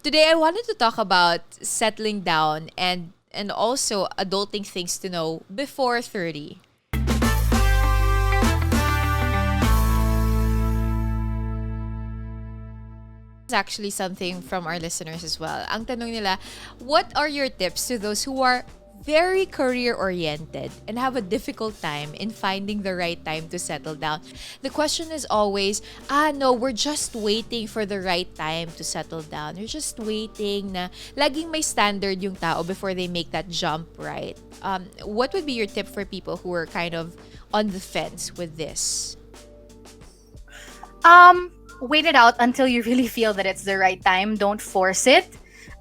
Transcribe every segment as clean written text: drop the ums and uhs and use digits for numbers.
Today I wanted to talk about settling down and also adulting things to know before 30. It's actually something from our listeners as well. Ang tanong nila, what are your tips to those who are very career-oriented and have a difficult time in finding the right time to settle down? The question is always, no, we're just waiting for the right time to settle down. We're just waiting na laging may standard yung tao before they make that jump, right? What would be your tip for people who are kind of on the fence with this? Wait it out until you really feel that it's the right time. Don't force it.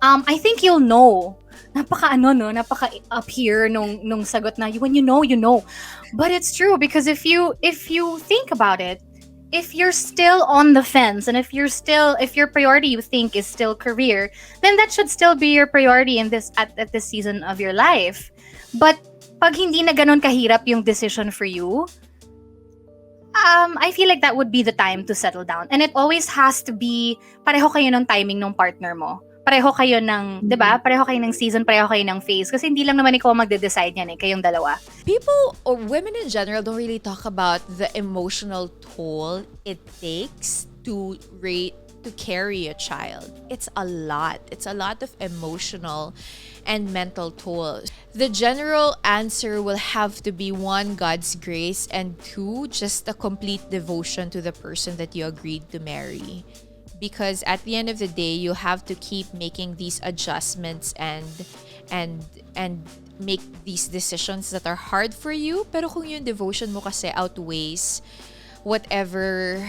I think you'll know. Napaka up here nung sagot na when you know, you know. But it's true because if you think about it, if you're still on the fence and if your priority you think is still career, then that should still be your priority in this at this season of your life. But pag hindi na ganon kahirap yung decision for you, I feel like that would be the time to settle down. And it always has to be pareho kayo ng timing ng partner mo. Pareho kayo ng, 'di ba? Pareho kayo ng season, pareho kayo ng phase kasi hindi lang naman ikaw magde-decide niyan kayong dalawa. People or women in general don't really talk about the emotional toll it takes to carry a child. It's a lot. It's a lot of emotional and mental toll. The general answer will have to be one, God's grace, and two, just a complete devotion to the person that you agreed to marry. Because at the end of the day, you have to keep making these adjustments and make these decisions that are hard for you. Pero kung yung devotion mo kasi outweighs whatever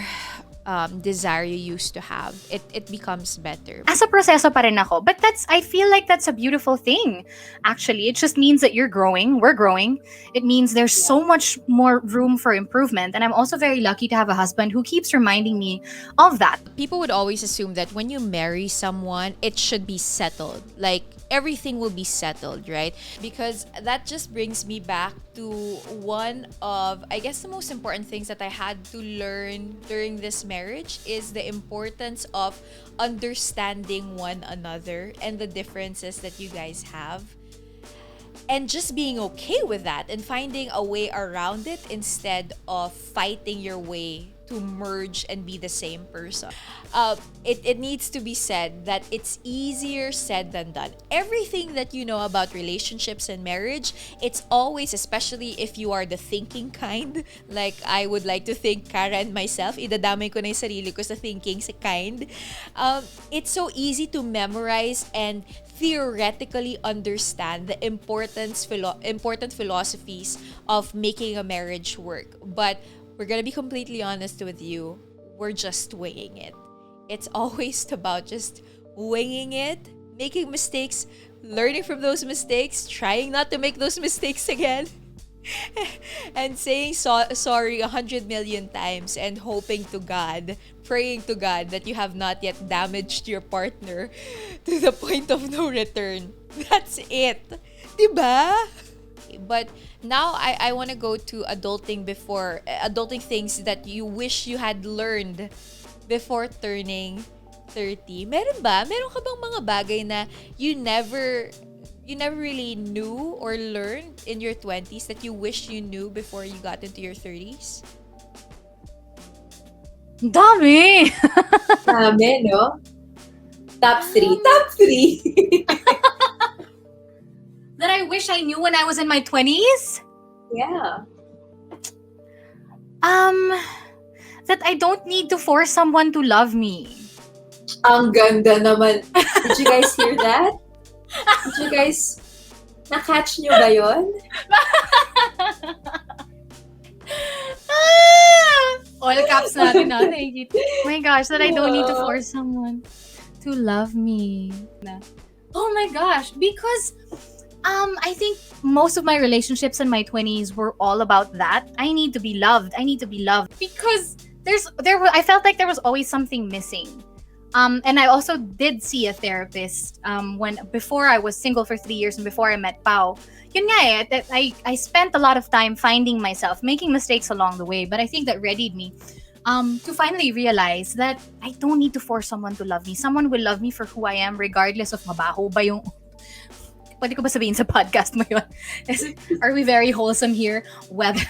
desire you used to have, it becomes better. As a proseso pa rin ako. But I feel like that's a beautiful thing. Actually, it just means that you're growing. We're growing. It means there's so much more room for improvement. And I'm also very lucky to have a husband who keeps reminding me of that. People would always assume that when you marry someone, it should be settled. Like, everything will be settled, right? Because that just brings me back to one of, I guess, the most important things that I had to learn during this marriage is the importance of understanding one another and the differences that you guys have. And just being okay with that and finding a way around it instead of fighting your way to merge and be the same person. It needs to be said that it's easier said than done. Everything that you know about relationships and marriage, it's always, especially if you are the thinking kind, like I would like to think Cara and myself, idadamay ko na yung sarili ko sa thinking kind. It's so easy to memorize and theoretically understand the important philosophies of making a marriage work. But we're gonna be completely honest with you, we're just winging it. It's always about just winging it, making mistakes, learning from those mistakes, trying not to make those mistakes again, and saying sorry 100 million times and hoping to God, praying to God that you have not yet damaged your partner to the point of no return. That's it. Diba? But now I want to go to adulting things that you wish you had learned before turning 30. Meron ba? Meron ka bang mga bagay na you never really knew or learned in your 20s that you wish you knew before you got into your 30s? Dami! Dami, no? Top 3. Top 3! That I wish I knew when I was in my 20s? Yeah. That I don't need to force someone to love me. Ang ganda naman. Did you guys hear that? Did you guys na-catch nyo ba yun? All caps natin. Oh my gosh, that I don't need to force someone to love me. Oh my gosh, because I think most of my relationships in my 20s were all about that. I need to be loved. Because I felt like there was always something missing. And I also did see a therapist before I was single for 3 years and before I met Pao. Yun nga I spent a lot of time finding myself, making mistakes along the way, but I think that readied me to finally realize that I don't need to force someone to love me. Someone will love me for who I am regardless of mabaho ba yung pwede ko ba sabihin sa podcast mo yun? Are we very wholesome here? Whether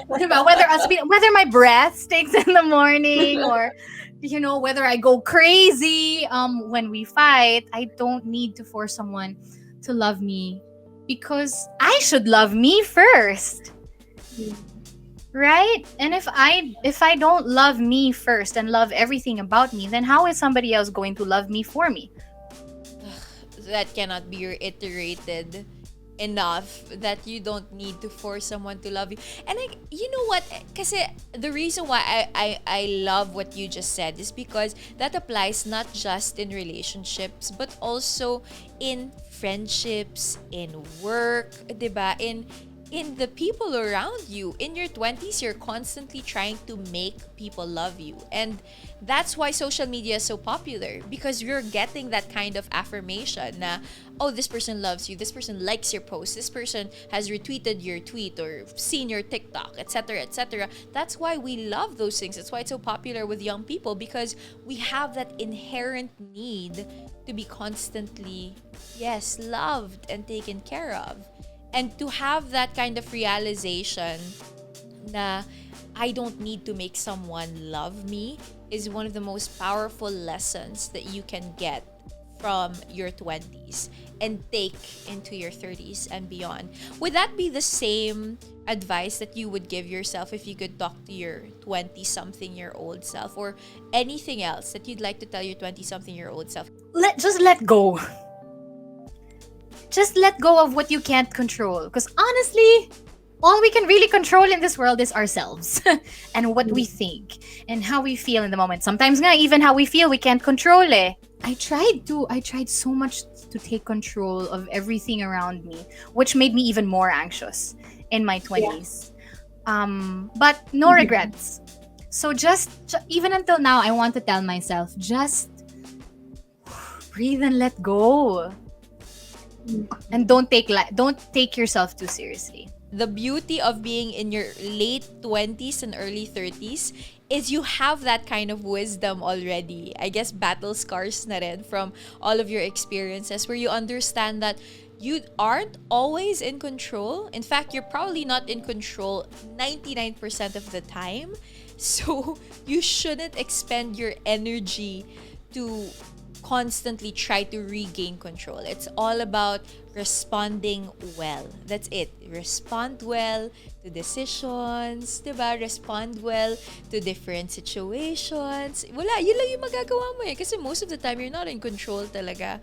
whether my breath stinks in the morning, or whether I go crazy when we fight, I don't need to force someone to love me because I should love me first. Right? And if I don't love me first and love everything about me, then how is somebody else going to love me for me? That cannot be reiterated enough, that you don't need to force someone to love you. And you know what? Kasi the reason why I love what you just said is because that applies not just in relationships but also in friendships, in work, 'di ba? In the people around you. In your 20s, you're constantly trying to make people love you. And that's why social media is so popular, because you're getting that kind of affirmation na, oh, this person loves you, this person likes your post, this person has retweeted your tweet or seen your TikTok, etc., etc. That's why we love those things. That's why it's so popular with young people, because we have that inherent need to be constantly, yes, loved and taken care of. And to have that kind of realization na I don't need to make someone love me is one of the most powerful lessons that you can get from your 20s and take into your 30s and beyond. Would that be the same advice that you would give yourself if you could talk to your 20-something-year-old self, or anything else that you'd like to tell your 20-something-year-old self? Just let go. Just let go of what you can't control. Because honestly, all we can really control in this world is ourselves and what we think and how we feel in the moment. Sometimes nga, even how we feel, we can't control eh. I tried so much to take control of everything around me, which made me even more anxious in my 20s. But no regrets. So even until now, I want to tell myself, just breathe and let go. And don't take yourself too seriously. The beauty of being in your late 20s and early 30s is you have that kind of wisdom already. I guess battle scars na rin from all of your experiences, where you understand that you aren't always in control. In fact, you're probably not in control 99% of the time. So you shouldn't expend your energy to constantly try to regain control. It's all about responding well. That's it. Respond well to decisions, diba? Respond well to different situations. Wala, yun lang yung magagawa mo eh. Kasi most of the time, you're not in control talaga.